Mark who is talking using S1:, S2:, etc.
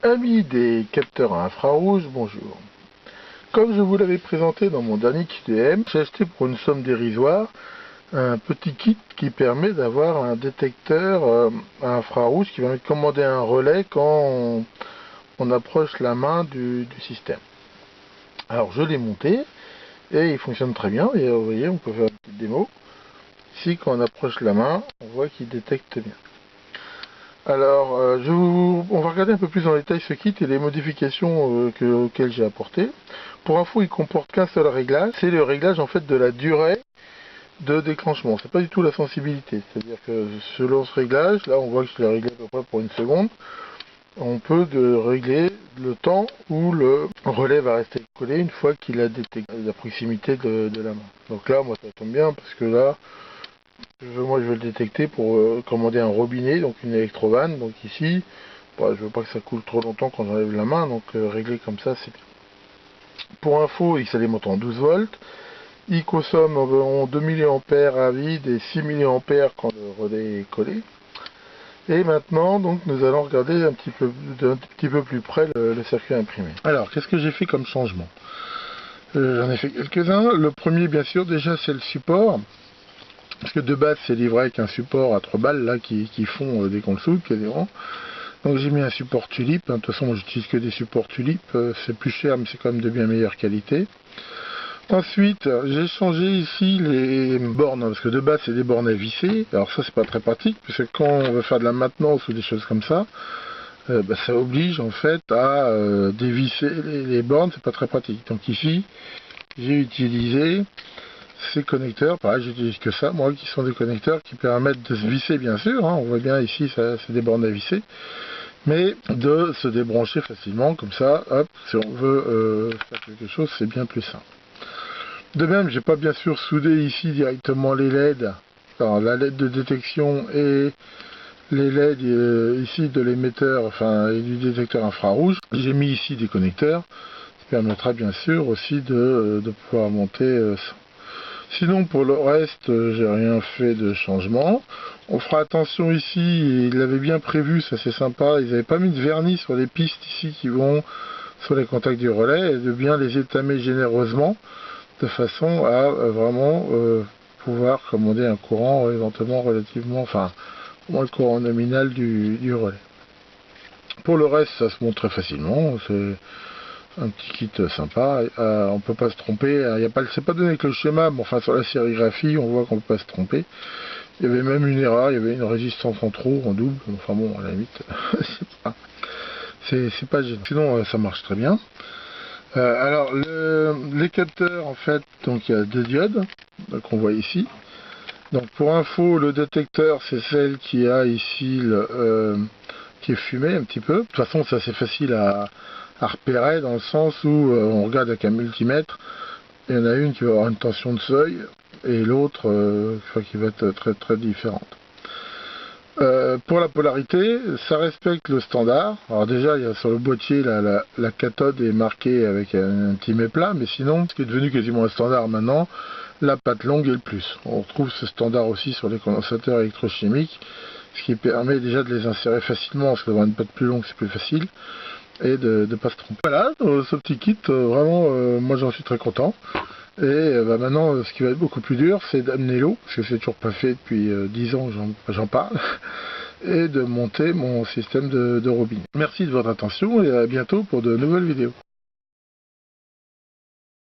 S1: Amis des capteurs à infrarouge, bonjour. Comme je vous l'avais présenté dans mon dernier QDM, j'ai acheté pour une somme dérisoire un petit kit qui permet d'avoir un détecteur à infrarouge qui va me commander un relais quand on approche la main du système. Alors je l'ai monté et il fonctionne très bien. Et vous voyez, on peut faire une petite démo. Ici, quand on approche la main, on voit qu'il détecte bien. Alors, on va regarder un peu plus en détail ce kit et les modifications auxquelles j'ai apportées. Pour info, il comporte qu'un seul réglage. C'est le réglage en fait de la durée de déclenchement. C'est pas du tout la sensibilité. C'est-à-dire que selon ce réglage, là on voit que je l'ai réglé à peu près pour une seconde, on peut régler le temps où le relais va rester collé une fois qu'il a détecté la proximité de la main. Donc là, moi ça tombe bien parce que là, moi je vais le détecter pour commander un robinet, donc une électrovanne. Donc ici, je veux pas que ça coule trop longtemps quand j'enlève la main, donc régler comme ça c'est bien. Pour info, il s'alimente en 12 volts. Il consomme environ 2 mA à vide et 6 mA quand le relais est collé. Et maintenant, donc, nous allons regarder un petit peu plus près le circuit imprimé. Alors, qu'est-ce que j'ai fait comme changement? J'en ai fait quelques-uns. Le premier, bien sûr, déjà, c'est le support. Parce que de base, c'est livré avec un support à 3 balles, là, qui fond dès qu'on le soude, quasiment. Donc j'ai mis un support tulipe. De toute façon, moi, j'utilise que des supports tulipes. C'est plus cher, mais c'est quand même de bien meilleure qualité. Ensuite, j'ai changé ici les bornes, parce que de base c'est des bornes à visser. Alors ça c'est pas très pratique, puisque quand on veut faire de la maintenance ou des choses comme ça, ça oblige en fait à dévisser les bornes, c'est pas très pratique. Donc ici, j'ai utilisé ces connecteurs, pareil j'utilise que ça, moi, qui sont des connecteurs qui permettent de se visser bien sûr, hein, on voit bien ici c'est des bornes à visser, mais de se débrancher facilement, comme ça, hop, si on veut faire quelque chose, c'est bien plus simple. De même, j'ai pas bien sûr soudé ici directement les LED, alors la LED de détection et les LED ici de l'émetteur, enfin et du détecteur infrarouge. J'ai mis ici des connecteurs, qui permettra bien sûr aussi de pouvoir monter ça. Sinon pour le reste, j'ai rien fait de changement. On fera attention ici, ils l'avaient bien prévu, ça c'est sympa, ils n'avaient pas mis de vernis sur les pistes ici qui vont sur les contacts du relais, et de bien les étamer généreusement, de façon à vraiment pouvoir commander un courant éventuellement relativement, enfin, au moins le courant nominal du relais. Pour le reste, ça se montre très facilement, c'est un petit kit sympa, on peut pas se tromper, c'est pas donné avec le schéma, mais enfin sur la sérigraphie, on voit qu'on peut pas se tromper. Il y avait même une erreur, il y avait une résistance en trop, en double, enfin bon, à la limite, c'est pas gênant. Sinon, ça marche très bien. Alors les capteurs en fait, donc il y a deux diodes qu'on voit ici. Donc pour info, le détecteur c'est celle qui a ici qui est fumée un petit peu. De toute façon c'est assez facile à repérer dans le sens où on regarde avec un multimètre. Il y en a une qui va avoir une tension de seuil et l'autre qui va être très très différente. Pour la polarité, ça respecte le standard. Alors déjà, il y a sur le boîtier, la cathode est marquée avec un petit méplat, mais sinon, ce qui est devenu quasiment un standard maintenant, la patte longue et le plus. On retrouve ce standard aussi sur les condensateurs électrochimiques, ce qui permet déjà de les insérer facilement, parce qu'avoir une patte plus longue, c'est plus facile, et de ne pas se tromper. Voilà, ce petit kit, vraiment, moi j'en suis très content. Et maintenant, ce qui va être beaucoup plus dur, c'est d'amener l'eau, parce que c'est toujours pas fait depuis 10 ans, j'en parle, et de monter mon système de robinet. Merci de votre attention et à bientôt pour de nouvelles vidéos.